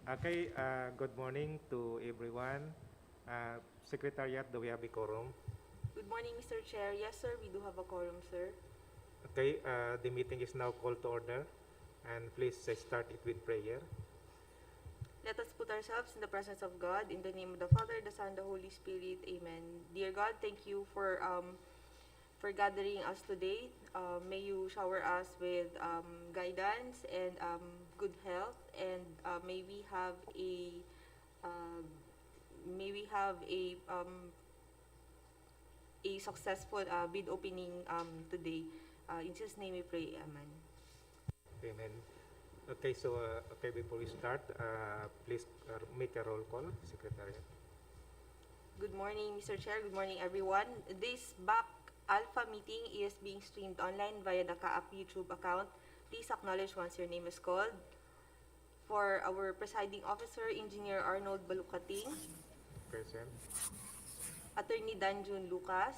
Okay, good morning to everyone. Secretariat, do we have a quorum? Good morning, Mr. Chair. Yes, sir, we do have a quorum, sir. Okay, the meeting is now called to order. And please start it with prayer. Let us put ourselves in the presence of God. In the name of the Father, the Son, the Holy Spirit. Amen. Dear God, thank you for gathering us today. May you shower us with guidance and good health, and uh, may we have a successful bid opening today. In Jesus' name we pray. Amen. Amen. Okay, so before we start, please make a roll call, Secretariat. Good morning, Mr. Chair. Good morning, everyone. This BAC ALPHA meeting is being streamed online via the CAAP YouTube account. Please acknowledge once your name is called. For our presiding officer, Engineer Arnold Balukating, Present. Attorney Danjun Lucas.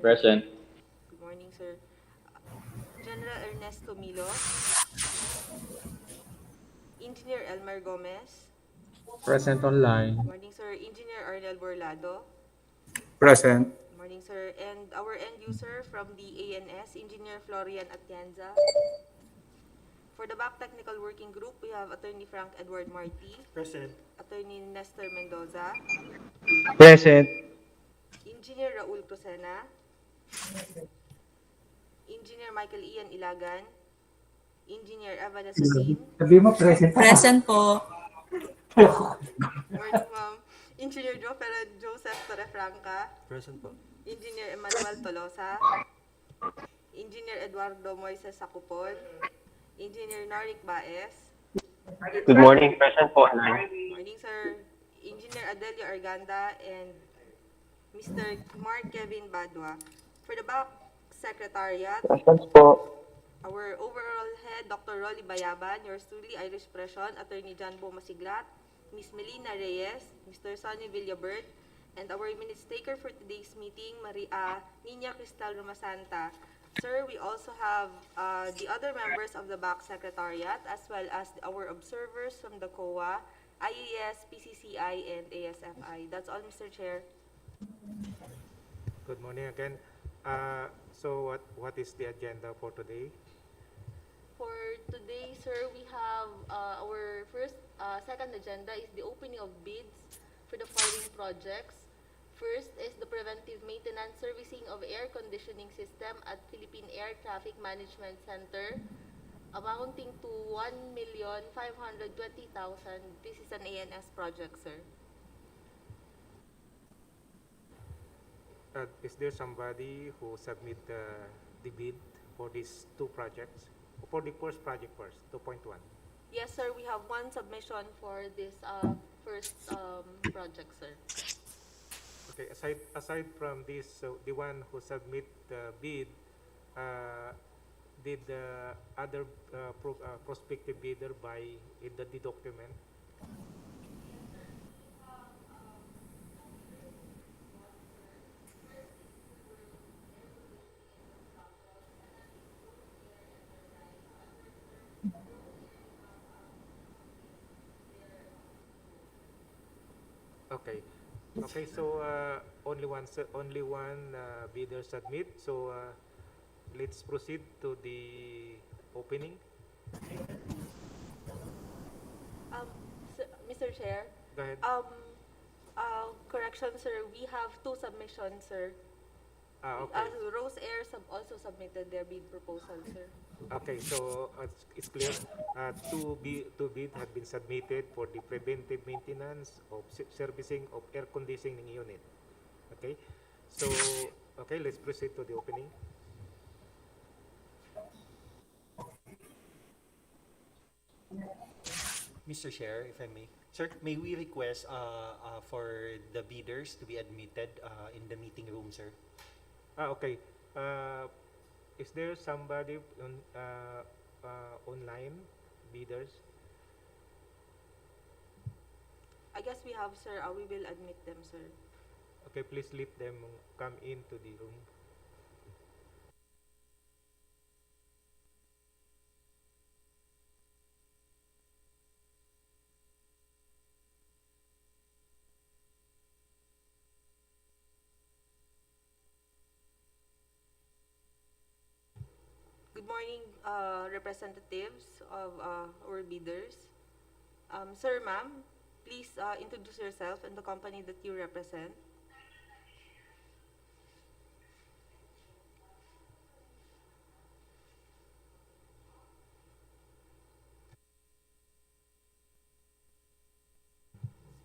Present. Good morning, sir. General Ernesto Milos, Engineer Elmer Gomez. Present online. Good morning, sir. Engineer Arnel Borlado. Present. Good morning, sir. And our end user from the ANS, Engineer Florian Atienza. For the BAC Technical Working Group, we have Attorney Frank Edward Marty, Present. Attorney Nestor Mendoza, Present. Engineer Raul Crusena, Engineer Michael Ian Ilagan, Engineer Eva Nasadin. Sabi mo present. Present po. Morning, ma'am. Engineer Joseph Torrefranca, Present po. Engineer Emmanuel Tolosa, Engineer Eduardo Moises Sacupol, Engineer Norik Baez. Good morning. Present po online. Morning, sir. Engineer Adelio Arganda and Mr. Mark Kevin Badwa. For the BAC Secretariat, Present po. our overall head, Dr. Rolly Bayaban, yours truly, Irish Pression, Attorney John Bo Masiglat, Ms. Melina Reyes, Mr. Sonny Villabert, and our minutes taker for today's meeting, Nina Cristal Romasanta. Sir, we also have the other members of the BAC Secretariat, as well as our observers from the COA, IAS, PCCI, and ASFI. That's all, Mr. Chair. Good morning again. So what is the agenda for today? For today, sir, we have our second agenda is the opening of bids for the following projects. First is the preventive maintenance servicing of air conditioning system at Philippine Air Traffic Management Center, amounting to 1,520,000. This is an ANS project, sir. Is there somebody who submit the bid for these two projects? For the first project first, 2.1. Yes, sir, we have one submission for this first project, sir. Okay, aside from this, so the one who submit the bid, did the other prospective bidder buy the document? Okay. Okay, so only one bidder submit. So let's proceed to the opening. Mr. Chair, Go ahead. correction, sir, we have two submissions, sir. Okay. Rose Air also submitted their bid proposal, sir. Okay, so it's clear. Two bid have been submitted for the preventive maintenance of servicing of air conditioning unit. Okay, so okay, let's proceed to the opening. Mr. Chair, if I may. Sir, may we request for the bidders to be admitted in the meeting room, sir? Okay. Uh, is there somebody online bidders? I guess we have, sir. We will admit them, sir. Okay, please let them come into the room. representatives of our bidders. Sir, ma'am, please introduce yourself and the company that you represent.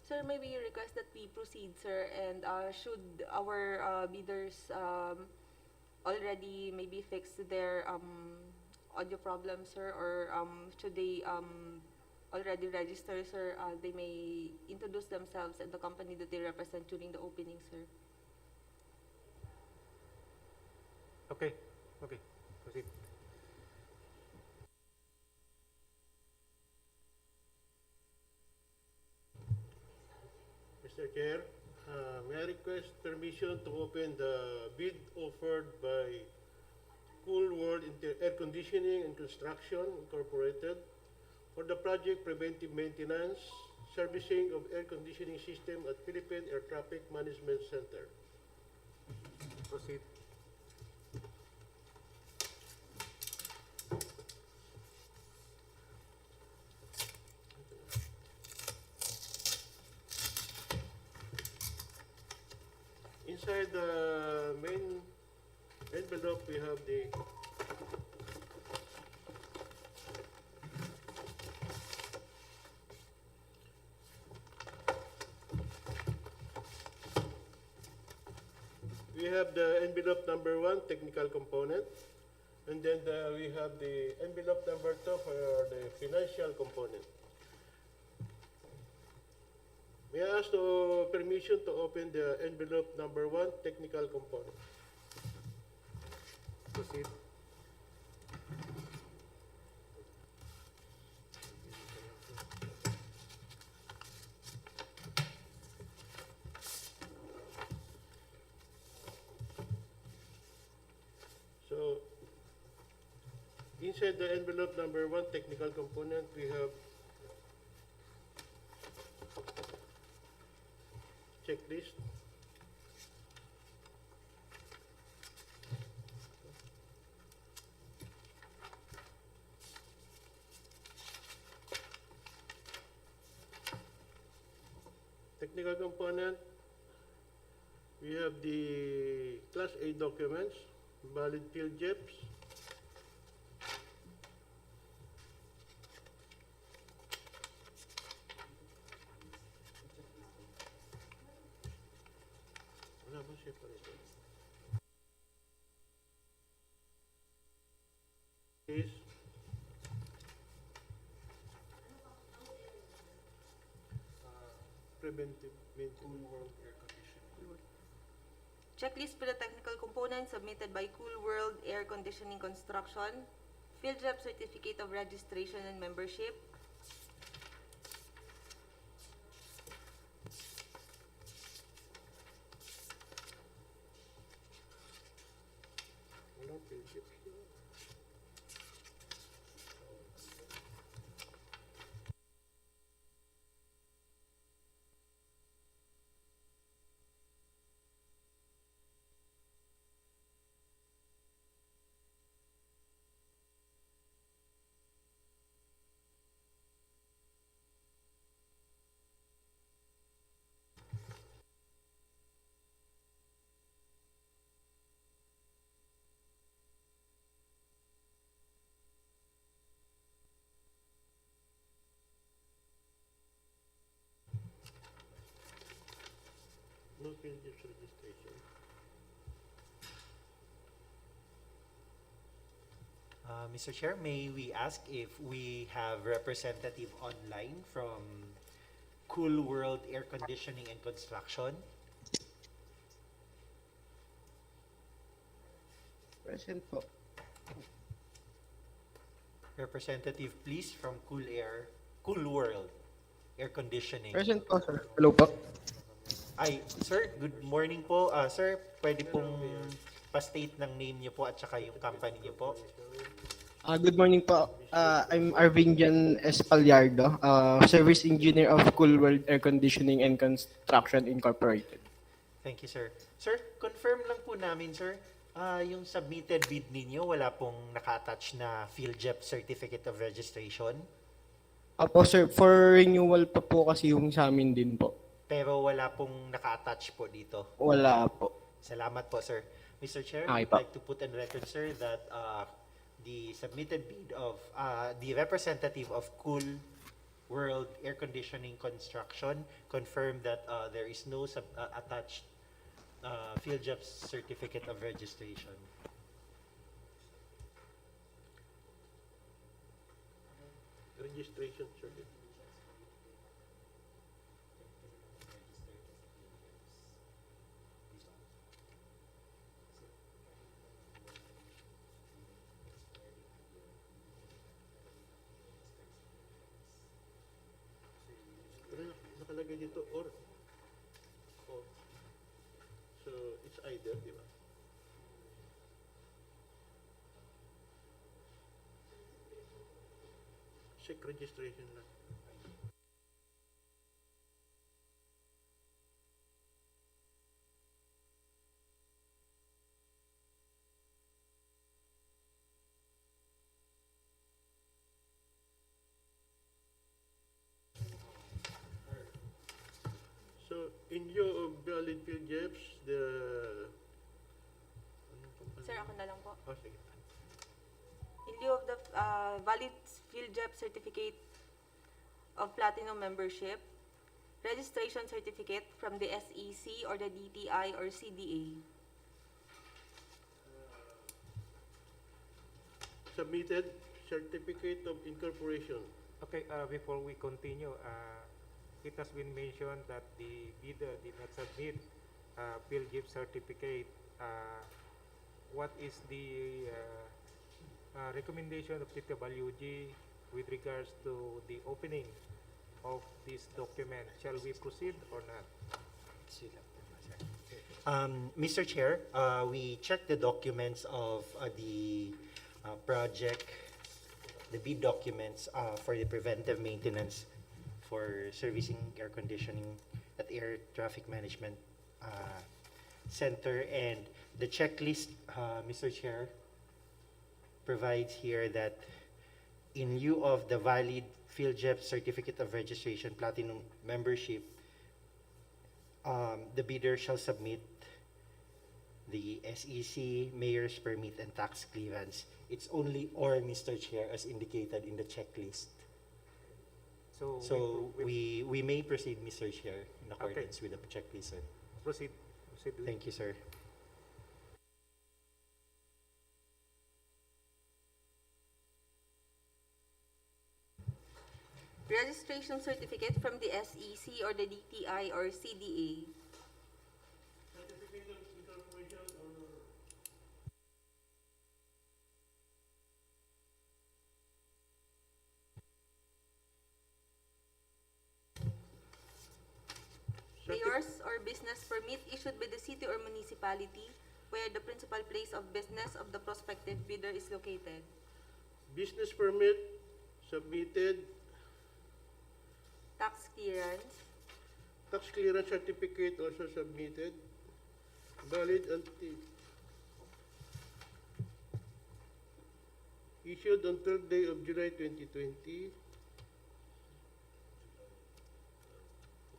Sir, may we request that we proceed, sir, and should our bidders already maybe fix their audio problem, sir, or should they already register, sir, they may introduce themselves and the company that they represent during the opening, sir. Okay, okay, proceed. Mr. Chair, may I request permission to open the bid offered by Cool World Air Conditioning and Construction Incorporated for the project preventive maintenance, servicing of air conditioning system at Philippine Air Traffic Management Center. Proceed. Inside the main envelope, we have the envelope number 1, technical component, and then we have the envelope number 2 for the financial component. May I ask for permission to open the envelope number 1, technical component? Proceed. So, inside the envelope number 1, technical component, we have checklist. Technical component, we have the Class A documents, valid field JEPs, wala ba siya pa rin? Is preventive maintenance world air conditioning. Checklist for the technical components submitted by Cool World Air Conditioning Construction, Field Rep Certificate of Registration and Membership, Wala field JEPs. No field JEPs registration. Mr. Chair, may we ask if we have representative online from Cool World Air Conditioning and Construction? Present po. Representative, please, from Cool World Air Conditioning. Present po, sir. Hello po. Ay, sir, good morning po. Sir, pwede pong pa-state ng name niyo po at saka yung company niyo po. Good morning po. I'm Arvinian Espaliardo, Service Engineer of Cool World Air Conditioning and Construction Incorporated. Thank you, sir. Sir, confirm lang po namin, sir, Yung submitted bid ninyo, wala pong naka-attach na PhilJEP Certificate of Registration, Apo sir, for renewal pa po kasi yung sa amin din po. pero wala pong naka-attach po dito. Wala po. Salamat po, sir. Mr. Chair, Okay I'd po. like to put on record, sir, that the submitted bid of the representative of Cool World Air Conditioning Construction confirmed that there is no attached PhilJEP Certificate of Registration. Registration certificate. Pero nakalagay dito or. So it's either, di ba? Check registration lang. So, in lieu of valid PhilJEPs, Sir, ako na lang po. Oh, sige. In lieu of the valid PhilJEP certificate of platinum membership, registration certificate from the SEC or the DTI or CDA. Submitted certificate of incorporation. Okay, before we continue, it has been mentioned that the bidder did not submit PhilGIP certificate. What is the recommendation of TWG with regards to the opening of this document? Shall we proceed or not? Mr. Chair, we checked the documents of the project, the bid documents for the preventive maintenance for servicing air conditioning at Air Traffic Management Center, and the checklist, Mr. Chair, provides here that in lieu of the valid PhilJEP Certificate of Registration Platinum membership, the bidder shall submit the SEC, Mayor's Permit, and Tax Clearance. It's only or, Mr. Chair, as indicated in the checklist. So we may proceed, Mr. Chair, in accordance with the checklist, sir. Proceed. Proceed. Thank you, sir. Registration certificate from the SEC or the DTI or CDA. Certificate of incorporation or Mayor's or business permit issued by the city or municipality where the principal place of business of the prospective bidder is located. business permit submitted, Tax clearance, tax clearance certificate also submitted, valid until issued on 3rd day of July 2020,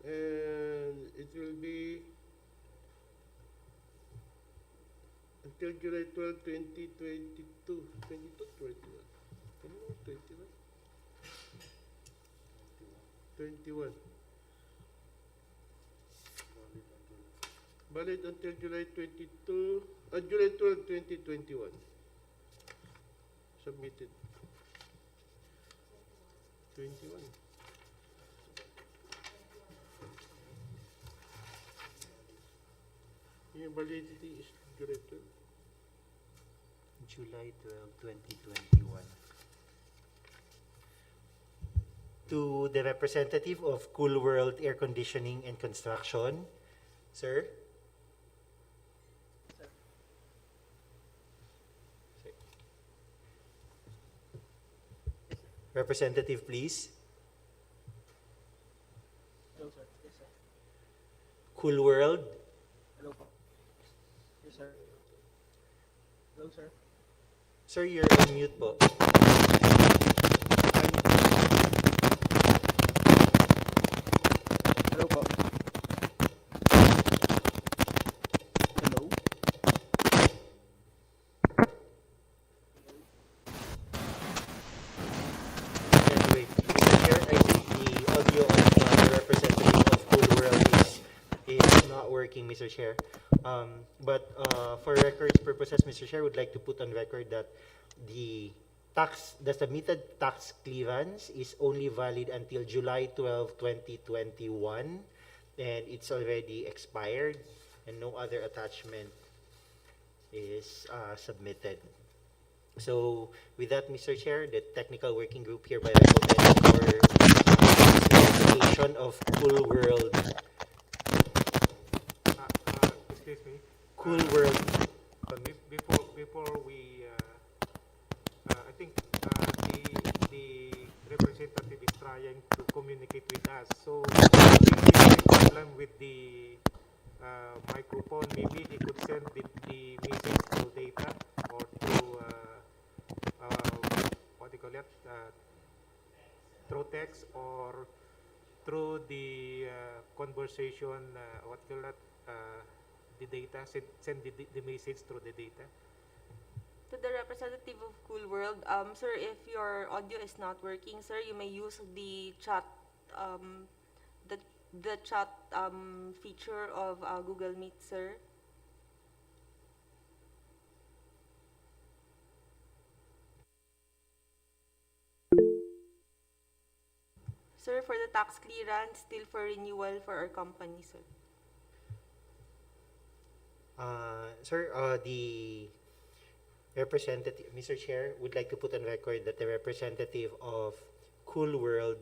and it will be until July 12, 2022. 22, 21. 21? 21. Valid until July 22, July 12, 2021. Submitted. 21. Yung validity is July 12. July 12, 2021. To the representative of Cool World Air Conditioning and Construction, sir. Representative, please. Hello, sir. Yes, sir. Cool World. Hello po. Yes, sir. Hello, sir. Sir, you're on mute po. Hello po. Hello. Anyway, Mr. Chair, I think the audio of the representative of Cool World is not working, Mr. Chair. But for records purposes, Mr. Chair, would like to put on record that the submitted tax clearance is only valid until July 12, 2021, and it's already expired, and no other attachment is submitted. So with that, Mr. Chair, the technical working group hereby recommends for notification of Cool World. Excuse me. Cool World. Before we, I think the representative is trying to communicate with us. So if there's a problem with the microphone, maybe he could send the message through data or through what do you call it? Through text or through the conversation. What do you call that? The data. Send the message through the data. To the representative of Cool World, sir, if your audio is not working, sir, you may use the chat, um, the the chat feature of Google Meet, sir. Sir, for the tax clearance, still for renewal for our company, sir. Sir, the representative, Mr. Chair, would like to put on record that the representative of Cool World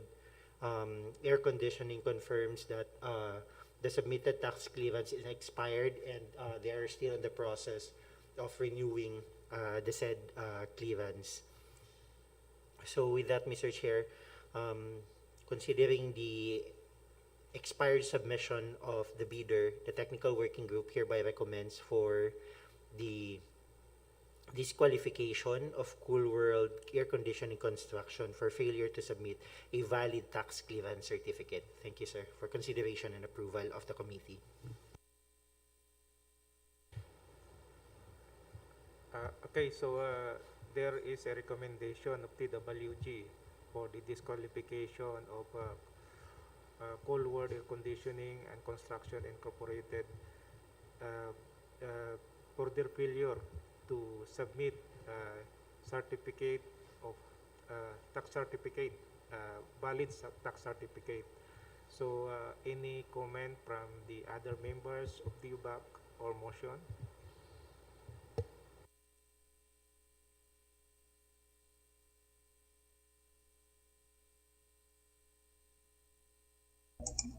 Air Conditioning confirms that the submitted tax clearance is expired, and they are still in the process of renewing the said clearance. So with that, Mr. Chair, considering the expired submission of the bidder, the technical working group hereby recommends for the disqualification of Cool World Air Conditioning Construction for failure to submit a valid tax clearance certificate. Thank you, sir, for consideration and approval of the committee. Okay, so there is a recommendation of TWG for the disqualification of Cold World Air Conditioning and Construction Incorporated uh, for their failure to submit certificate of tax certificate, valid tax certificate. So any comment from the other members of the UBAC or motion?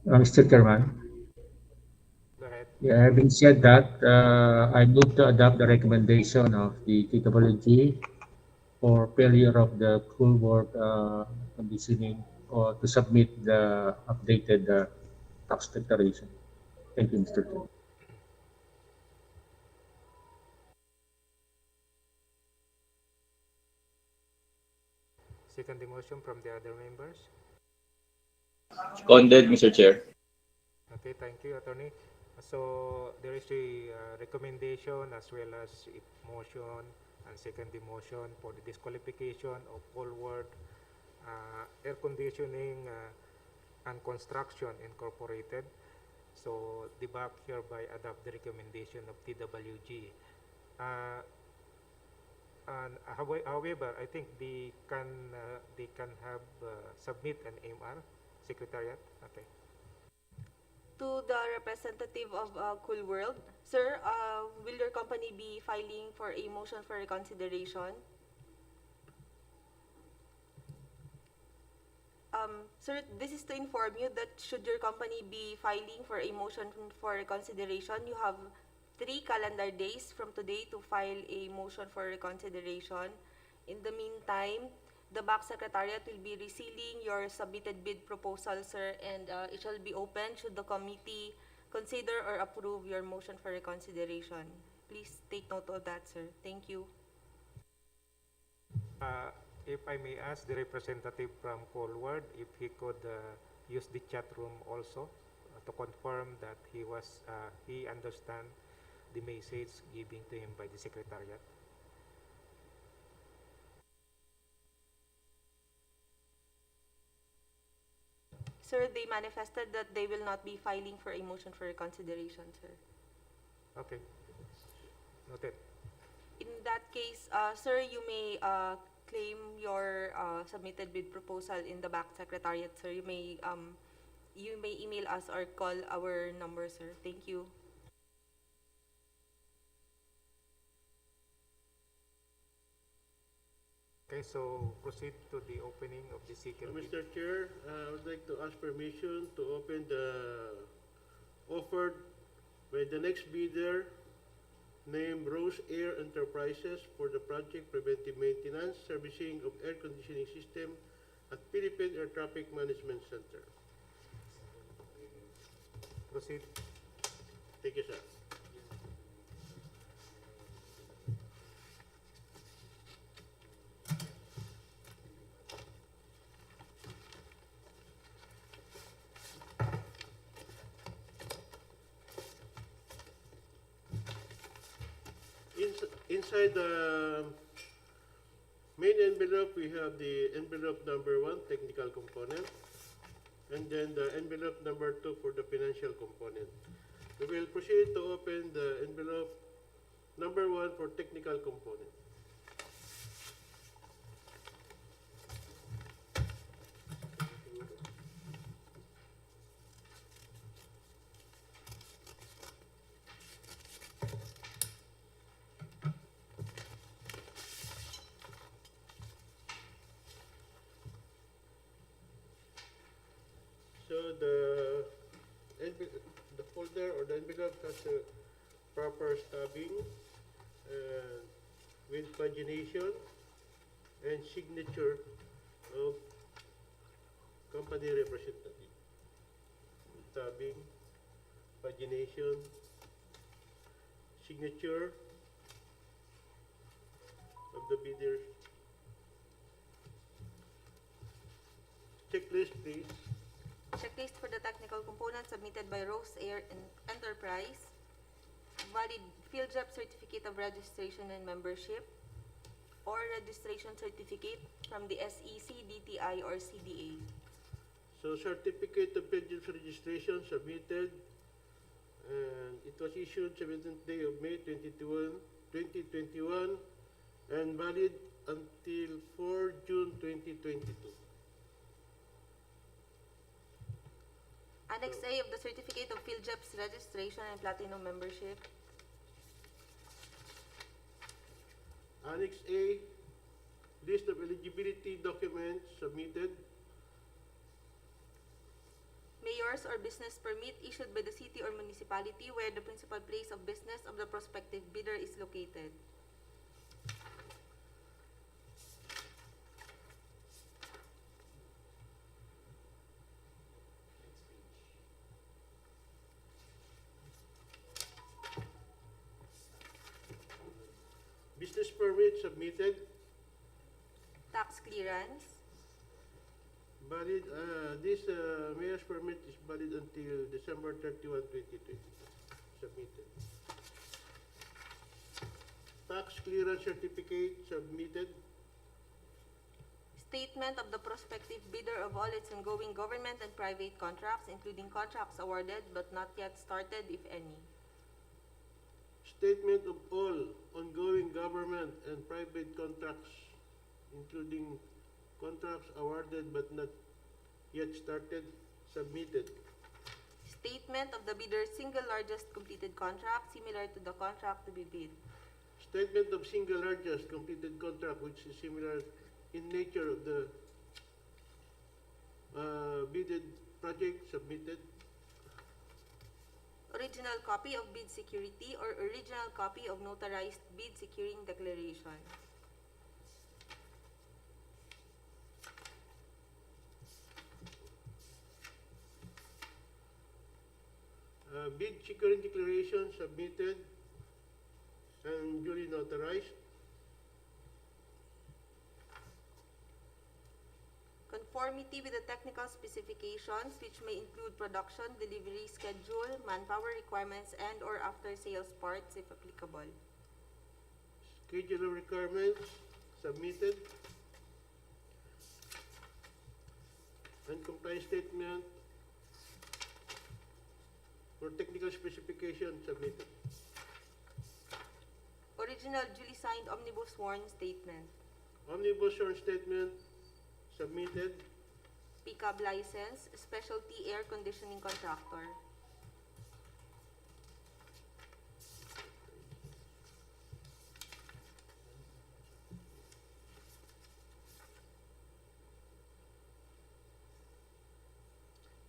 Mr. Chairman, Go ahead. yeah, having said that, I move to adopt the recommendation of the TWG for failure of the Cool World conditioning or to submit the updated tax declaration. Thank you, Mr. Chair. Second the motion from the other members. Seconded, Mr. Chair. Okay, thank you, Attorney. So there is a recommendation as well as a motion and second the motion for the disqualification of Forward Air Conditioning and Construction Incorporated. So the BAC hereby adopt the recommendation of TWG. And however, I think they can have submit an MR, Secretariat. Okay. To the representative of Cool World, sir, will your company be filing for a motion for reconsideration? Sir, this is to inform you that should your company be filing for a motion for reconsideration, you have 3 calendar days from today to file a motion for reconsideration. In the meantime, the BAC Secretariat will be resealing your submitted bid proposal, sir, and it shall be open should the committee consider or approve your motion for reconsideration. Please take note of that, sir. Thank you. If I may ask the representative from Colward if he could use the chat room also to confirm that he understand the message given to him by the secretariat. Sir, they manifested that they will not be filing for a motion for reconsideration, sir. Okay. Noted. In that case, sir, you may claim your submitted bid proposal in the back secretariat, sir. You may email us or call our number, sir. Thank you. Okay, so proceed to the opening of the secret bid. Mr. Chair, I would like to ask permission to open the offered by the next bidder named Rose Air Enterprises for the project preventive maintenance, servicing of air conditioning system at Philippine Air Traffic Management Center. Proceed. Thank you, sir. Inside the main envelope, we have the envelope number 1, technical component, and then the envelope number 2 for the financial component. We will proceed to open the envelope number 1 for technical component. So the folder or the envelope has a proper stabbing with pagination and signature of company representative. Stabbing, pagination, signature of the bidder. Checklist, please. Checklist for the technical components submitted by Rose Air Enterprise. Valid field job certificate of registration and membership or registration certificate from the SEC, DTI, or CDA. So certificate of previous registration submitted, and it was issued 17th day of May 2021 and valid until 4 June 2022. Annex A of the Certificate of Field Jobs Registration and Platinum Membership. Annex A, list of eligibility documents submitted. Mayor's or business permit issued by the city or municipality where the principal place of business of the prospective bidder is located. Business permit submitted, Tax clearance. valid, this mayor's permit is valid until December 31, 2022. Submitted. Tax clearance certificate submitted. Statement of the prospective bidder of all its ongoing government and private contracts, including contracts awarded but not yet started, if any. Statement of all ongoing government and private contracts, including contracts awarded but not yet started, submitted. Statement of the bidder's single largest completed contract similar to the contract to be bid. Statement of single largest completed contract which is similar in nature of the bidded project, submitted. Original copy of bid security or original copy of notarized bid securing declaration. Bid securing declaration submitted. and duly notarized. Conformity with the technical specifications, which may include production, delivery schedule, manpower requirements, and/or after-sales parts, if applicable. Schedule of requirements submitted. And compliance statement for technical specification submitted. Original duly signed omnibus sworn statement. Omnibus sworn statement submitted. PCAAP license, specialty air conditioning contractor.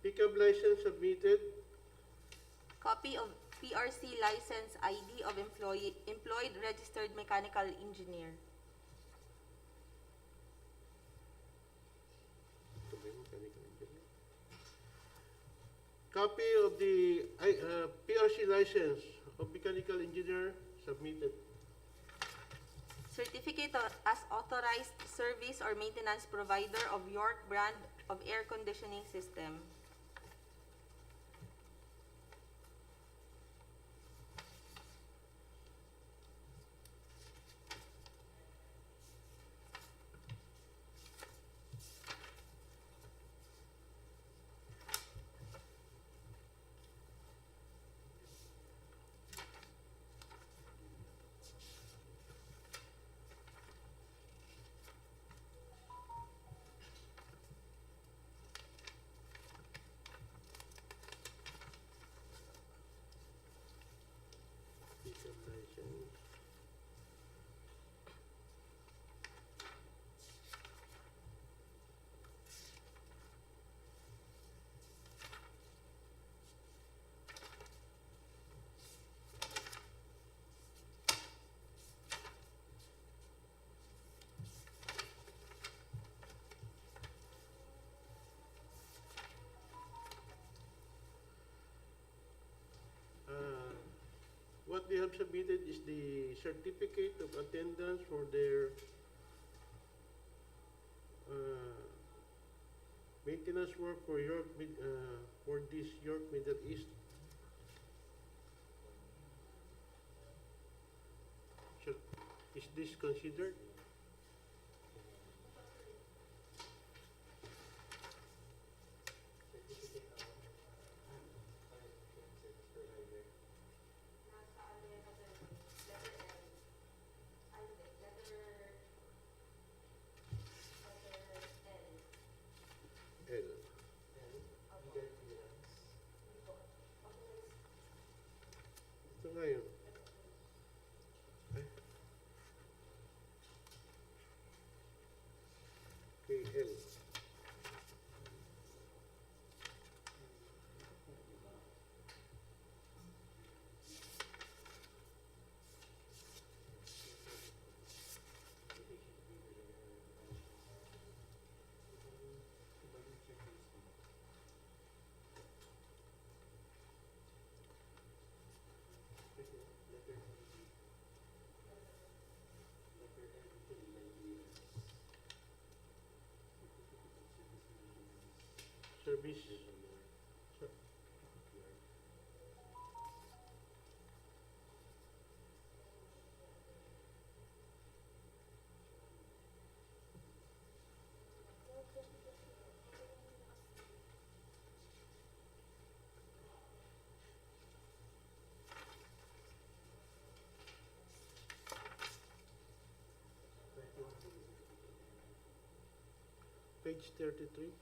Pickup license submitted. Copy of PRC license ID of employed registered mechanical engineer. Copy of the PRC license of mechanical engineer submitted. Certificate as authorized service or maintenance provider of York brand of air conditioning system. Pickup license. What they have submitted is the certificate of attendance for their maintenance work for for this York Middle East. Is this considered? L. Ito nga yun. KL. Service. Page 33.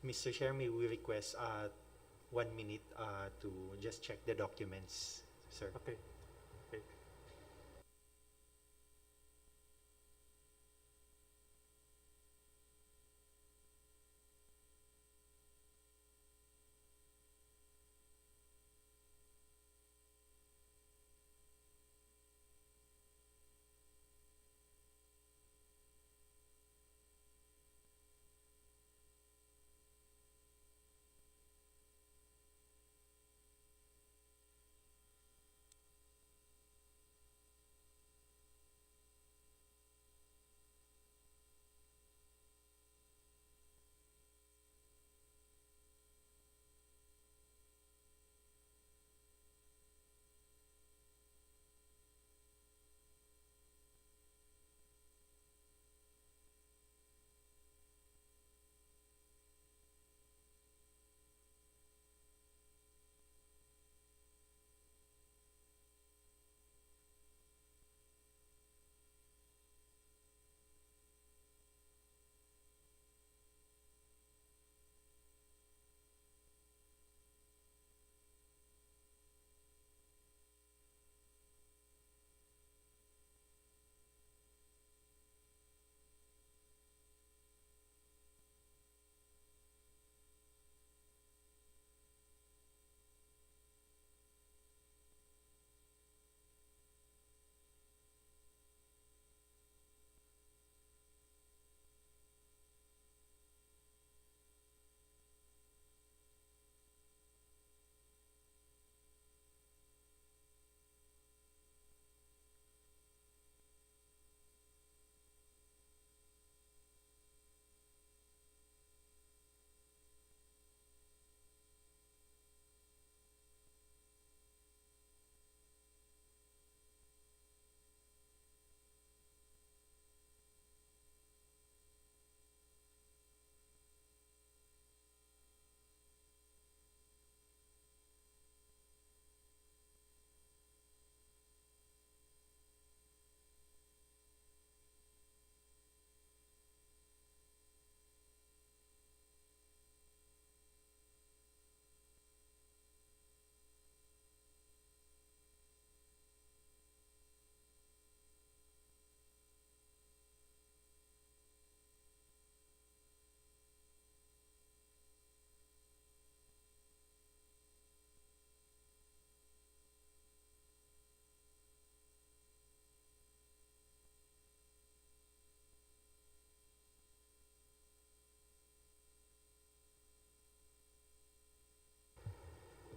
Mr. Chair, may we request 1 minute to just check the documents, sir? Okay. Okay.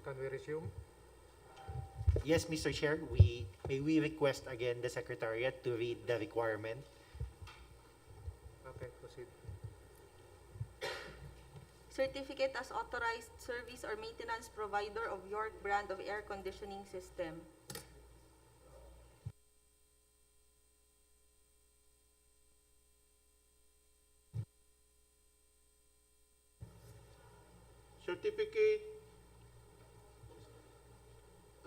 Can we resume? Yes, Mr. Chair, may we request again the Secretariat to read the requirement? Okay, proceed. Certificate as authorized service or maintenance provider of York brand of air conditioning system. Certificate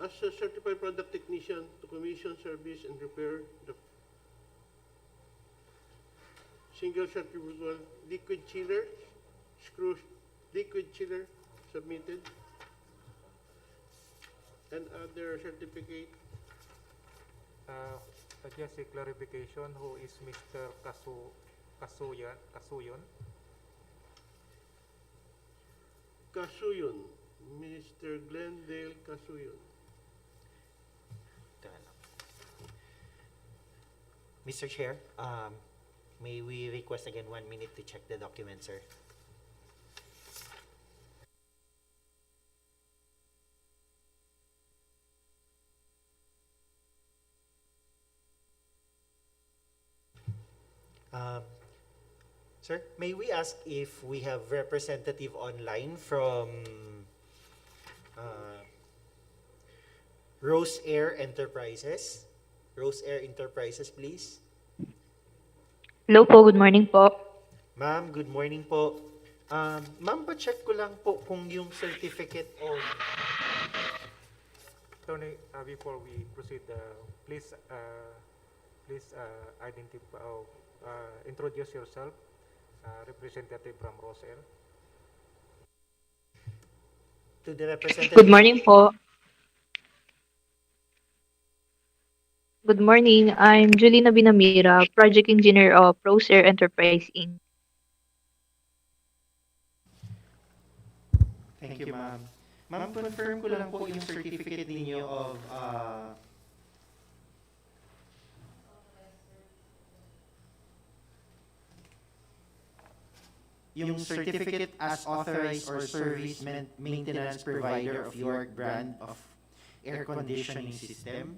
as a certified product technician to commission, service, and repair the single centrifugal liquid chiller, screw liquid chiller submitted, and other certificate. Just a clarification, who is Mr. Kasuyon? Kasuyon, Mr. Glendale Kasuyon. Teka lang. Mr. Chair, may we request again 1 minute to check the document, sir? Sir, may we ask if we have representative online from uh, Rose Air Enterprises? Rose Air Enterprises, please. Hello po, good morning po. Ma'am, good morning po. Ma'am, pa-check ko lang po kung yung certificate of... Tony, before we proceed, please identify, introduce yourself, representative from Rosel. To the representative... Good morning po. Good morning. I'm Julina Binamira, Project Engineer of Procer Enterprise Inc. Thank you, ma'am. Ma'am, confirm ko lang po yung certificate ninyo of yung certificate as authorized or service maintenance provider of your brand of air conditioning system.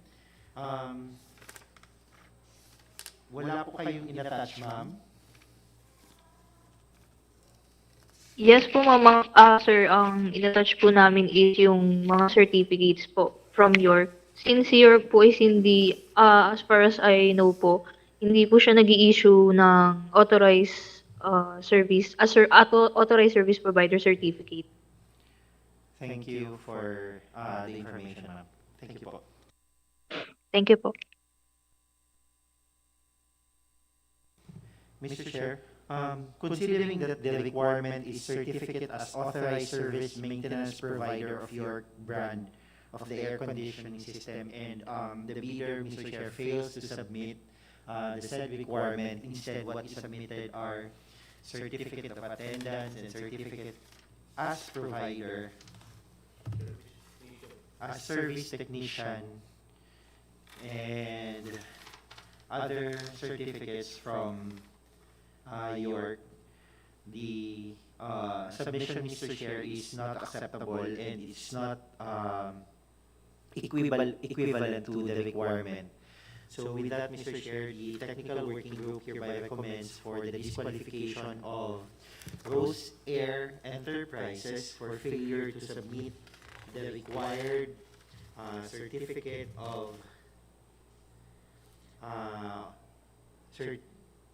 Wala po kayong in-attach, ma'am. Yes po, mama. Sir, ang in-attach po namin is yung mga certificates po from York. Since York po is hindi, as far as I know po, hindi po siya nag-i-issue ng authorized service, authorized service provider certificate. Thank you for the information, ma'am. Thank you po. Thank you po. Mr. Chair, considering that the requirement is certificate as authorized service maintenance provider of your brand of the air conditioning system, and the bidder, Mr. Chair, fails to submit the said requirement, instead what is submitted are certificate of attendance and certificate as provider, as service technician, and other certificates from York. The submission, Mr. Chair, is not acceptable and it's not equivalent to the requirement. So with that, Mr. Chair, the technical working group hereby recommends for the disqualification of Rose Air Enterprises for failure to submit the required certificate of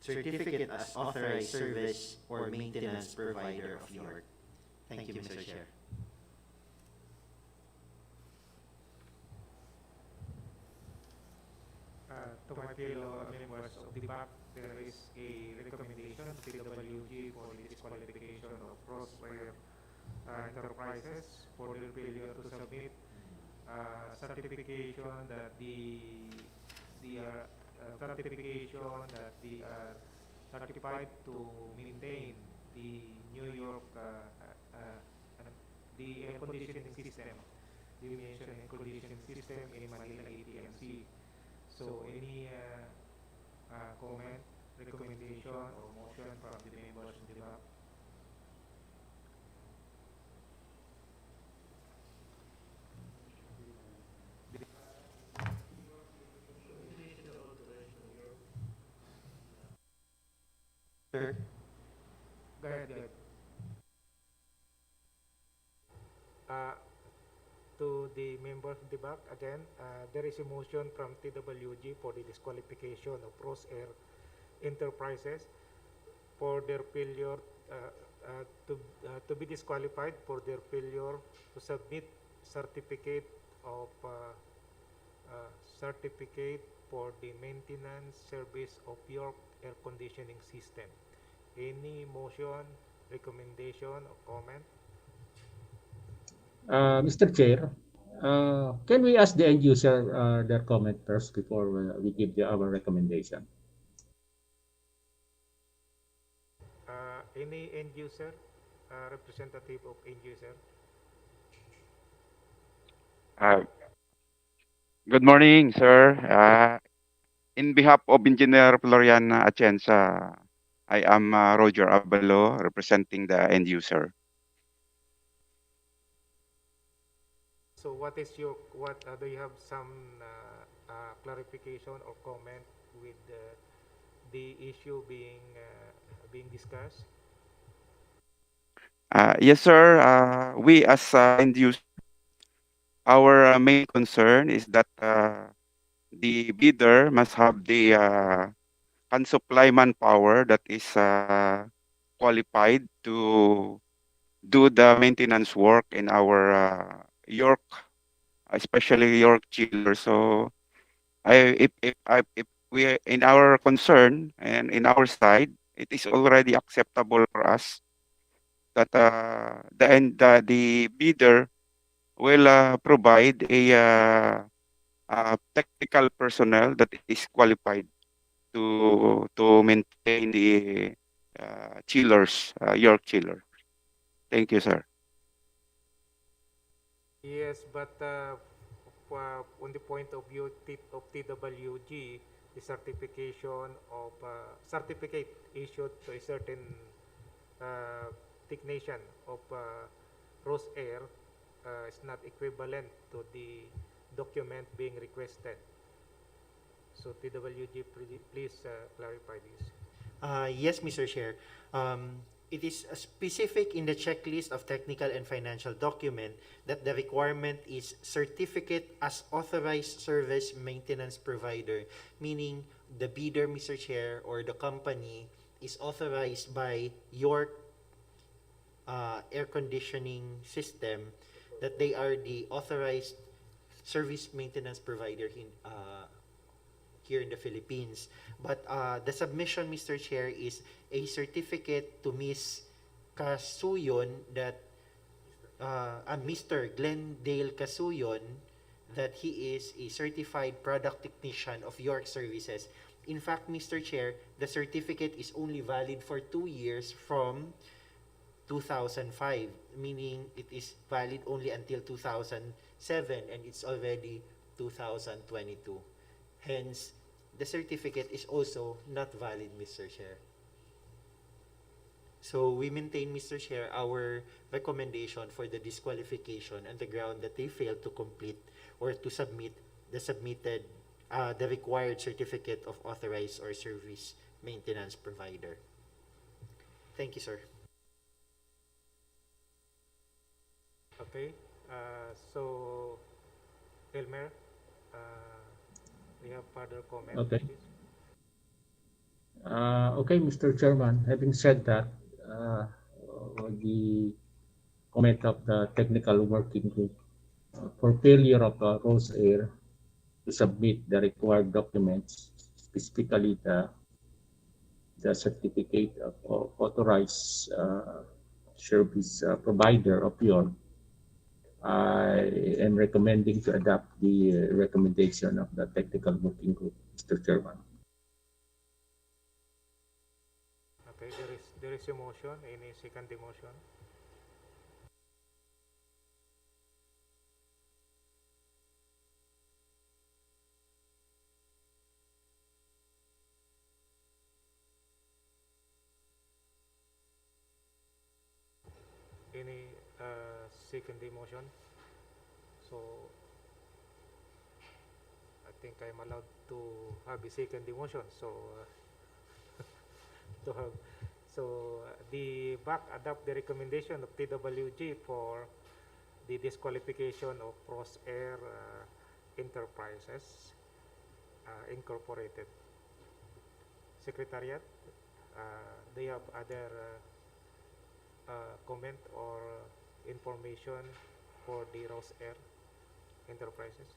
certificate as authorized service or maintenance provider of York. Thank you, Mr. Chair. To my fellow members of the BAC, there is a recommendation to PWG for the disqualification of Crossfire Enterprises for their failure to submit certification that they are certified to maintain the New York the air conditioning system, the mentioned air conditioning system in Manila ATMC. So any comment, recommendation, or motion from the members in the back? Sir. Go ahead, go ahead. Uh, to the member of the back again, there is a motion from TWG for the disqualification of Rose Air Enterprises for their failure to be disqualified for their failure to submit certificate of certificate for the maintenance service of your air conditioning system. Any motion, recommendation, or comment? Mr. Chair, can we ask the end user their comment first before we give our recommendation? Any end user, representative of end user? Uh, Good morning, sir. In behalf of Engineer Florian Atienza, I am Roger Abalo, representing the end user. So what is your, what, do you have some clarification or comment with the issue being discussed? Yes, sir. We as end user, our main concern is that the bidder must have the can supply manpower that is qualified to do the maintenance work in our York, especially York chiller. So if we in our concern and in our side, it is already acceptable for us that the bidder will provide technical personnel that is qualified to maintain the chillers, York chiller. Thank you, sir. Yes, but on the point of view of TWG, the certification of certificate issued to a certain technician of Rose Air is not equivalent to the document being requested. So TWG, please clarify this. Yes, Mr. Chair. It is specific in the checklist of technical and financial document that the requirement is certificate as authorized service maintenance provider, meaning the bidder, Mr. Chair, or the company is authorized by your air conditioning system that they are the authorized service maintenance provider here in the Philippines. But the submission, Mr. Chair, is a certificate to Miss Kasuyon that Mr. Glendale Kasuyon that he is a certified product technician of York Services. In fact, Mr. Chair, the certificate is only valid for 2 years from 2005, meaning it is valid only until 2007 and it's already 2022. Hence, the certificate is also not valid, Mr. Chair. So we maintain, Mr. Chair, our recommendation for the disqualification on the ground that they failed to complete or to submit the required certificate of authorized or service maintenance provider. Thank you, sir. Okay, so Elmer, we have further comment Okay. on this? Okay, Mr. Chairman, having said that, the comment of the technical working group for failure of Rose Air to submit the required documents, specifically the certificate of authorized service provider of your, I am recommending to adopt the recommendation of the technical working group, Mr. Chairman. Okay, there is a motion. Any second motion? Any second motion? So I think I'm allowed to have a second motion. So to have So the BAC adopt the recommendation of TWG for the disqualification of Cross-Air Enterprises Incorporated. Secretariat, do you have other comment or information for the Cross-Air Enterprises?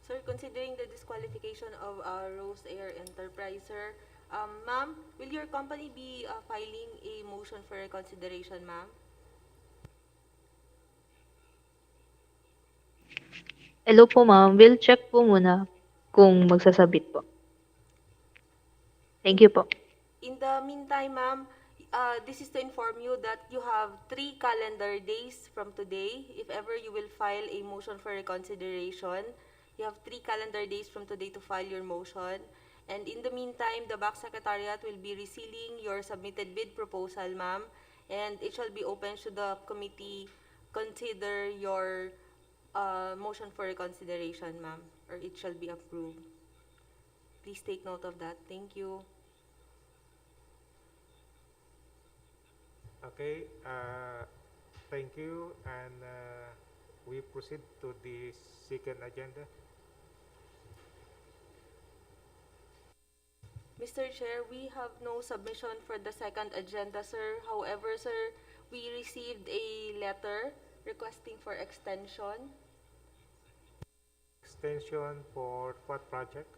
Sir, considering the disqualification of Rose Air Enterpriser, ma'am, will your company be filing a motion for reconsideration, ma'am? Hello po ma'am, we'll check po muna kung magsasabit po. Thank you po. In the meantime, ma'am, this is to inform you that you have 3 calendar days from today. If ever you will file a motion for reconsideration, you have 3 calendar days from today to file your motion. And in the meantime, the BAC Secretariat will be resealing your submitted bid proposal, ma'am, and it shall be open should the committee consider your motion for reconsideration, ma'am, or it shall be approved. Please take note of that. Thank you. Okay, thank you, and we proceed to the second agenda. Mr. Chair, we have no submission for the second agenda, sir. However, sir, we received a letter requesting for extension. Extension for what project?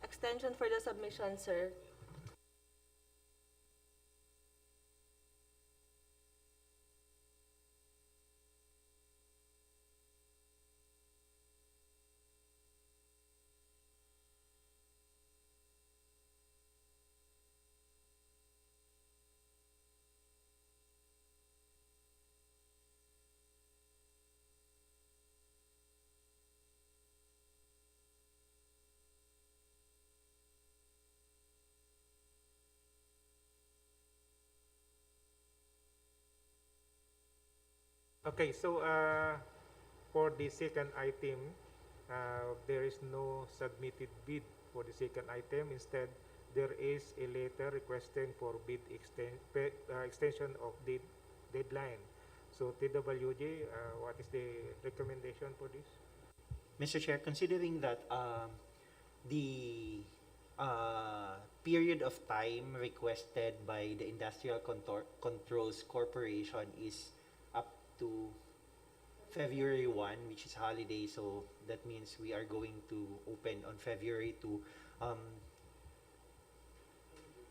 Extension for the submission, sir. Okay, so for the second item, there is no submitted bid for the second item. Instead, there is a letter requesting for bid extension of the deadline. So TWG, what is the recommendation for this? Mr. Chair, considering that the period of time requested by the Industrial Controls Corporation is up to February 1, which is holiday, so that means we are going to open on February 2.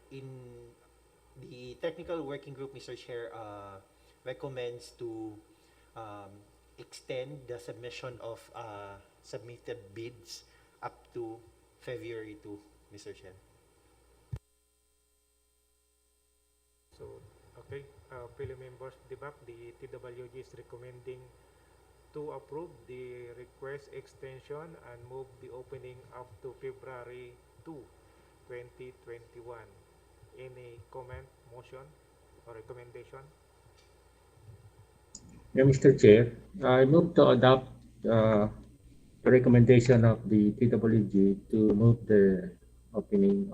In the technical working group, Mr. Chair recommends to extend the submission of submitted bids up to February 2, Mr. Chair. So, okay, fellow members, the TWG is recommending to approve the request extension and move the opening up to February 2, 2021. Any comment, motion, or recommendation? Yeah, Mr. Chair, I move to adopt the recommendation of the TWG to move the opening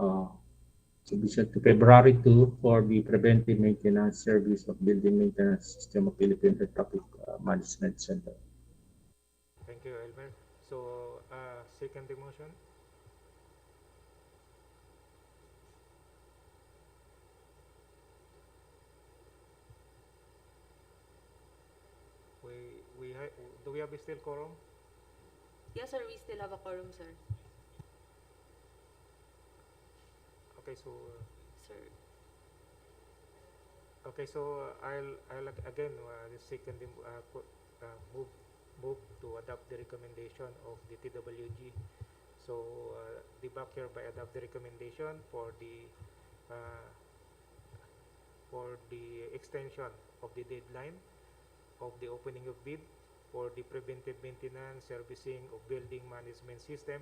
submission to February 2 for the preventive maintenance service of building maintenance system of Philippine Air Traffic Management Center. Thank you, Elmer. So, second the motion. Do we have still quorum? Yes, sir, we still have a quorum, sir. Okay, so Sir. okay, so I'll again the second move to adopt the recommendation of the TWG. So the BAC hereby adopt the recommendation for the extension of the deadline of the opening of bid for the preventive maintenance servicing of building management system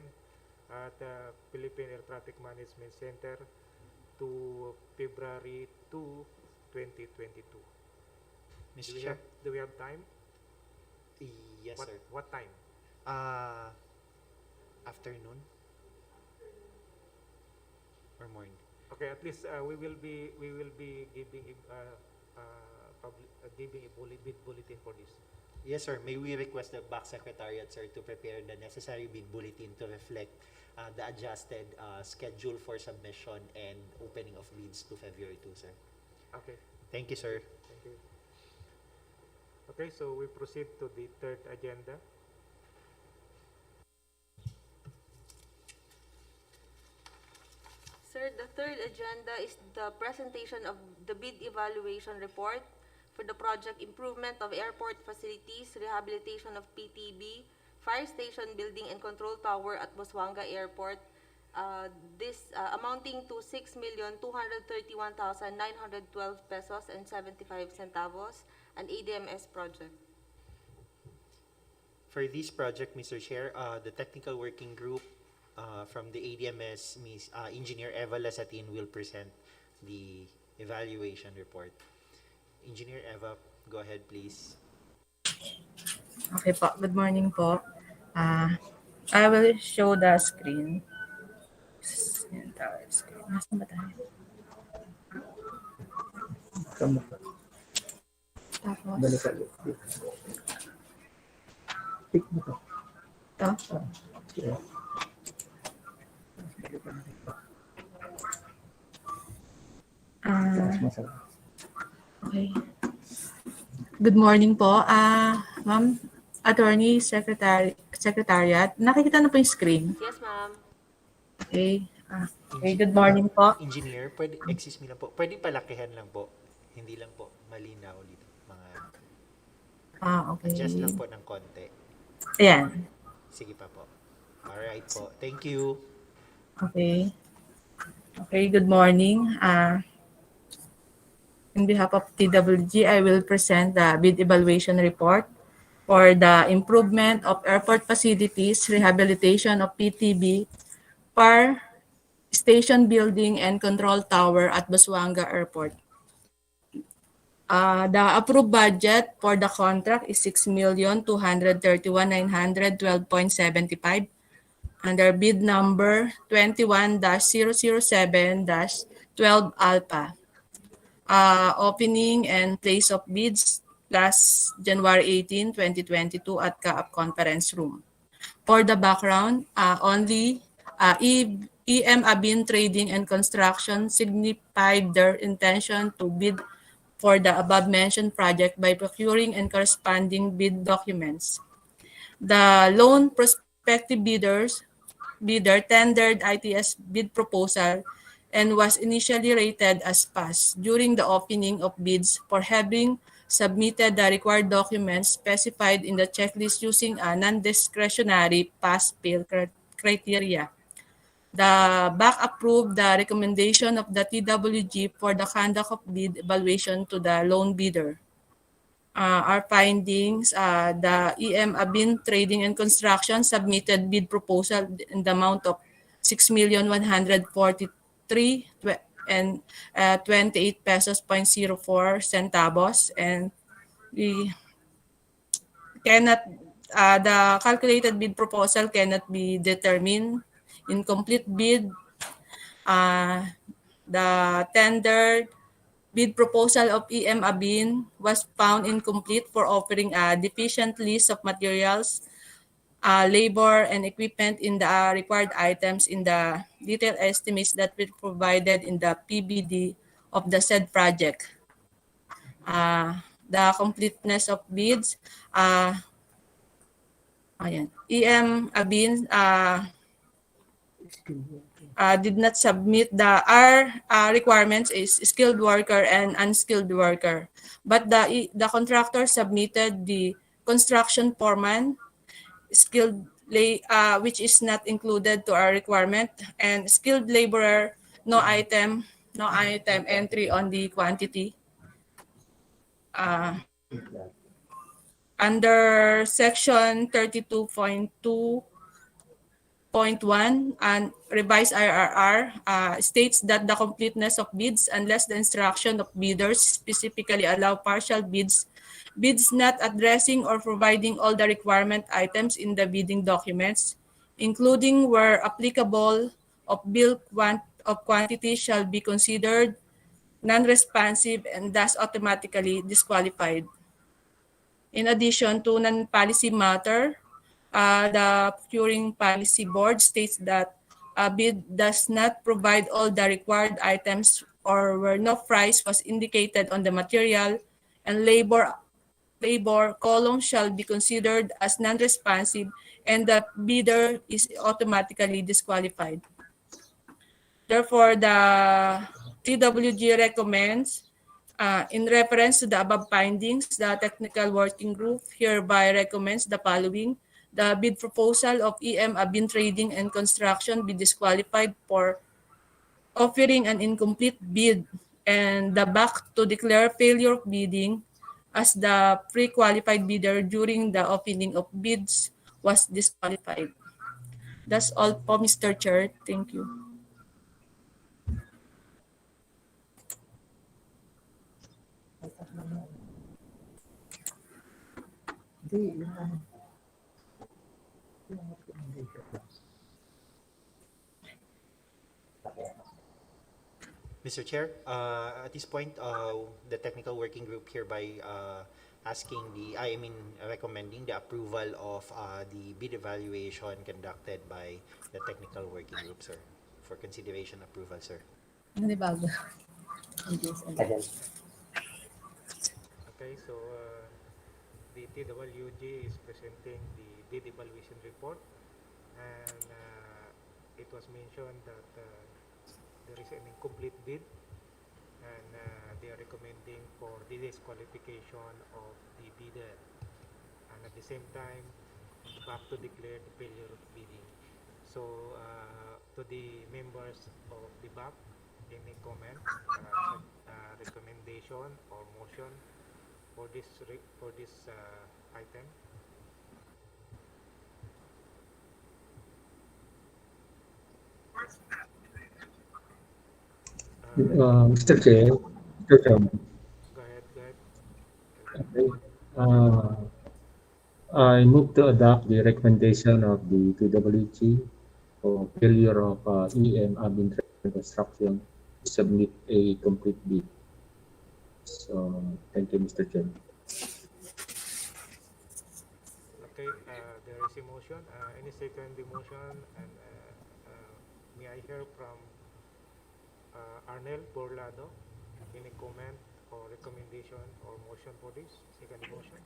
at Philippine Air Traffic Management Center to February 2, 2022. Mr. Chair? Do we have time? Yes, sir. What time? Afternoon or morning? Okay, at least we will be giving giving a bid bulletin for this. Yes, sir. May we request the BAC Secretariat, sir, to prepare the necessary bid bulletin to reflect the adjusted schedule for submission and opening of bids to February 2, sir. Okay, Thank you, sir. thank you. Okay, so we proceed to the third agenda. Sir, the third agenda is the presentation of the bid evaluation report for the project improvement of airport facilities, rehabilitation of PTB, fire station building and control tower at Busuanga Airport. This amounting to 6,231,912 pesos and 75 centavos, an ADMS project. For this project, Mr. Chair, the technical working group from the ADMS, Ms. Engineer Eva Lasatin will present the evaluation report. Engineer Eva, go ahead, please. Okay po, good morning po. I will show the screen. Entire screen. Nasaan ba tayo? Tapos, ito. Okay. Good morning po. Ma'am, Attorney, Secretariat. Nakikita na po yung screen. Yes, ma'am. Okay. Okay, good morning po. Engineer, excuse me lang po, pwede palakihan lang po. Hindi lang po malinaw dito. Mga Okay. adjust lang po ng konti. Ayan. Sige pa po. Alright po. Thank you. Okay. Okay, good morning. On behalf of TWG, I will present the bid evaluation report for the improvement of airport facilities, rehabilitation of PTB, fire station building and control tower at Busuanga Airport. The approved budget for the contract is 6,231,912.75 under bid number 21-007-12 Alpha. Opening and place of bids last January 18, 2022 at CAAP Conference Room. For the background, only EM Abin Trading and Construction signified their intention to bid for the above-mentioned project by procuring and corresponding bid documents. The loan prospective bidder tendered ITS bid proposal and was initially rated as pass during the opening of bids for having submitted the required documents specified in the checklist using a non-discretionary pass-fail criteria. The BAC approved the recommendation of the TWG for the conduct of bid evaluation to the loan bidder. Our findings, the EM Abin Trading and Construction submitted bid proposal in the amount of 6,143 and 28 pesos 0.04 centavos, and we cannot the calculated bid proposal cannot be determined. Incomplete bid, the tendered bid proposal of EM Abin was found incomplete for offering a deficient list of materials, labor, and equipment in the required items in the detailed estimates that were provided in the PBD of the said project. The completeness of bids, EM Abin did not submit our requirements is skilled worker and unskilled worker, but the contractor submitted the construction foreman, skilled which is not included to our requirement, and skilled laborer, no item entry on the quantity. Under section 32.2.1 and revised IRR states that the completeness of bids, unless the instruction of bidders specifically allow partial bids not addressing or providing all the requirement items in the bidding documents, including where applicable of bill of quantity shall be considered non-responsive and thus automatically disqualified. In addition to non-policy matter, the Procuring Policy Board states that a bid does not provide all the required items or where no price was indicated on the material and labor column shall be considered as non-responsive and the bidder is automatically disqualified. Therefore, the TWG recommends, in reference to the above findings, the technical working group hereby recommends the following. The bid proposal of EM Abin Trading and Construction be disqualified for offering an incomplete bid and the BAC to declare failure of bidding as the pre-qualified bidder during the opening of bids was disqualified. That's all po, Mr. Chair. Thank you. Mr. Chair, at this point, the technical working group hereby recommending the approval of the bid evaluation conducted by the technical working group, sir, for consideration approval, sir. Okay, so the TWG is presenting the bid evaluation report, and it was mentioned that there is an incomplete bid, and they are recommending for the disqualification of the bidder, and at the same time back to declare the failure of bidding. So to the members of the BAC, any comment, recommendation or motion for this item? Mr. Chair, Mr. Chairman, Go ahead. okay. I move to adopt the recommendation of the TWG for failure of EM Abin Construction to submit a complete bid. So, thank you, Mr. Chairman. Okay, there is a motion. Any second the motion, and may I hear from Arnel Borlado? Any comment or recommendation or motion for this second motion?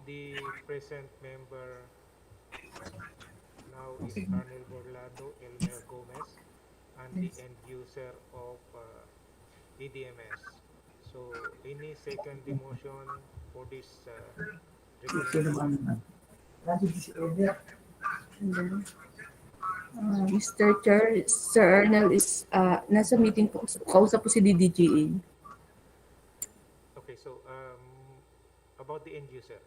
The present member now is Arnel Borlado, Elmer Gomez, and the end user of EDMS. So any second the motion for this recommendation? Mr. Chair, Sir Ernel is nasa meeting po. Kausap po si DDGA. Okay, so about the end user.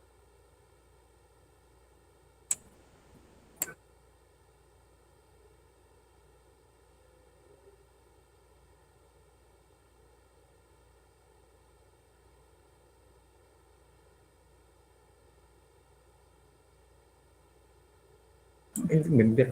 Member.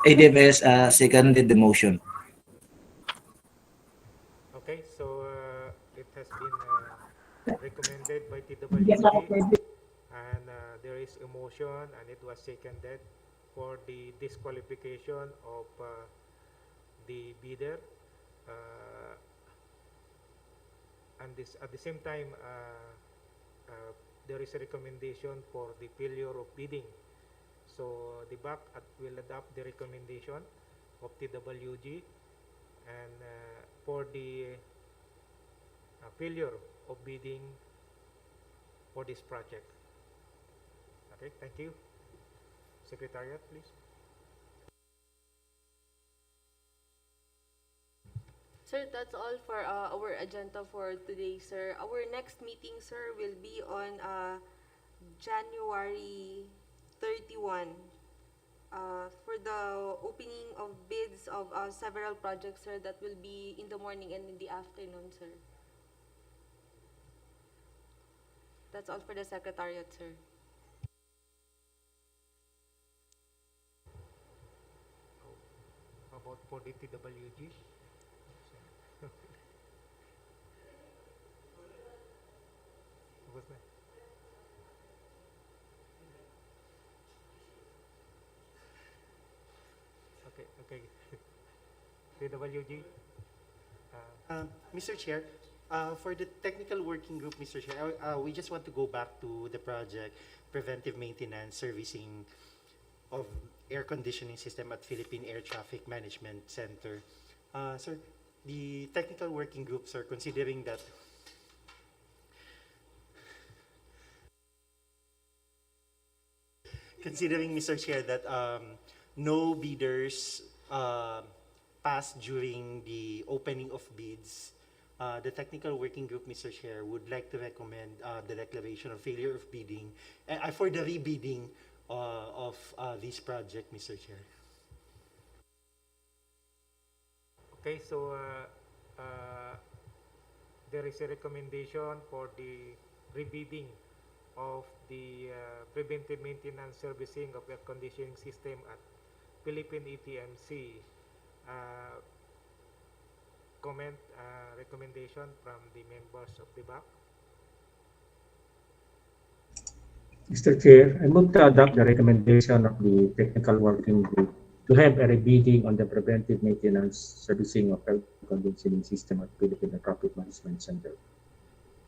ADMS seconded the motion. Okay, so it has been recommended by TWG, and there is a motion, and it was seconded for the disqualification of the bidder. and this at the same time, there is a recommendation for the failure of bidding. So the BAC will adopt the recommendation of TWG, and for the failure of bidding for this project. Okay, thank you. Secretariat, please. Sir, that's all for our agenda for today, sir. Our next meeting, sir, will be on January 31 for the opening of bids of several projects, sir. That will be in the morning and in the afternoon, sir. That's all for the Secretariat, sir. About for the TWG. What's that? Okay, okay. TWG. Mr. Chair, for the technical working group, Mr. Chair, we just want to go back to the project preventive maintenance servicing of air conditioning system at Philippine Air Traffic Management Center. Sir, the technical working groups are considering that Mr. Chair, that no bidders passed during the opening of bids, the technical working group, Mr. Chair, would like to recommend the declaration of failure of bidding for the rebidding of this project, Mr. Chair. Okay, so there is a recommendation for the rebidding of the preventive maintenance servicing of air conditioning system at Philippine ETMC. Comment, recommendation from the members of the BAC. Mr. Chair, I move to adopt the recommendation of the technical working group to have a rebidding on the preventive maintenance servicing of air conditioning system at Philippine Air Traffic Management Center.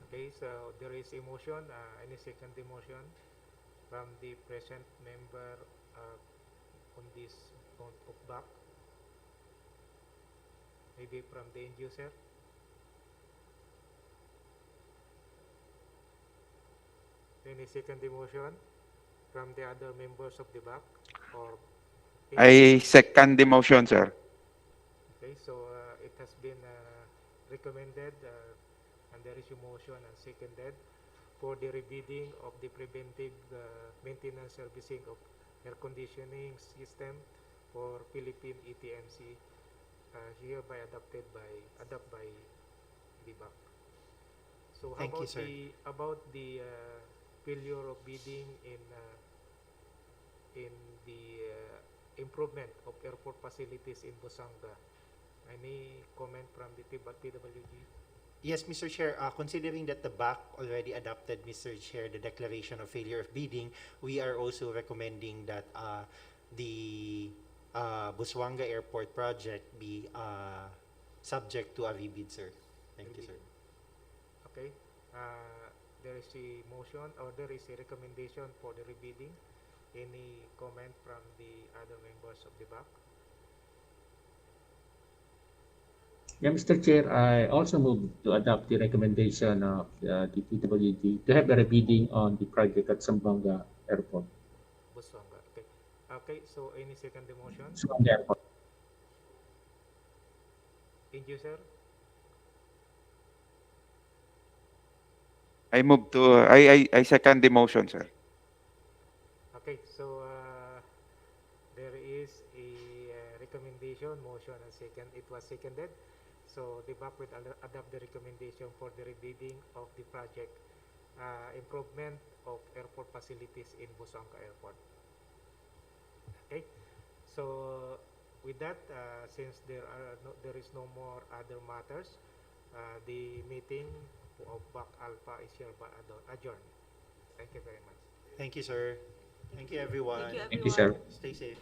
Okay, so there is a motion. Any second the motion from the present member on this point of BAC? Maybe from the end user? Any second the motion from the other members of the BAC? Or I second the motion, sir. okay, so it has been recommended and there is a motion and seconded for the rebidding of the preventive maintenance servicing of air conditioning system for Philippine ETMC, hereby adopted by the BAC. So how Thank you, about sir. the failure of bidding in the improvement of airport facilities in Busuanga? Any comment from the PWG? Yes, Mr. Chair, considering that the BAC already adopted, Mr. Chair, the declaration of failure of bidding, we are also recommending that the Busuanga Airport project be subject to a rebid, sir. Thank you, sir. Okay. There is a motion or there is a recommendation for the rebidding. Any comment from the other members of the BAC? Yeah, Mr. Chair, I also move to adopt the recommendation of the TWG to have a rebidding on the project at Zamboanga Airport. Busuanga. Okay. Okay, so any second the motion? Zamboanga Airport. End user? I second the motion, sir. Okay, so there is a recommendation, motion and second. It was seconded. So the BAC will adopt the recommendation for the rebidding of the project improvement of airport facilities in Busuanga Airport. Okay, so with that, since there is no more other matters, the meeting of BAC Alpha is hereby adjourned. Thank you very much. Thank you, sir. Thank you, everyone. Thank you, Thank you, everyone. sir. Stay safe.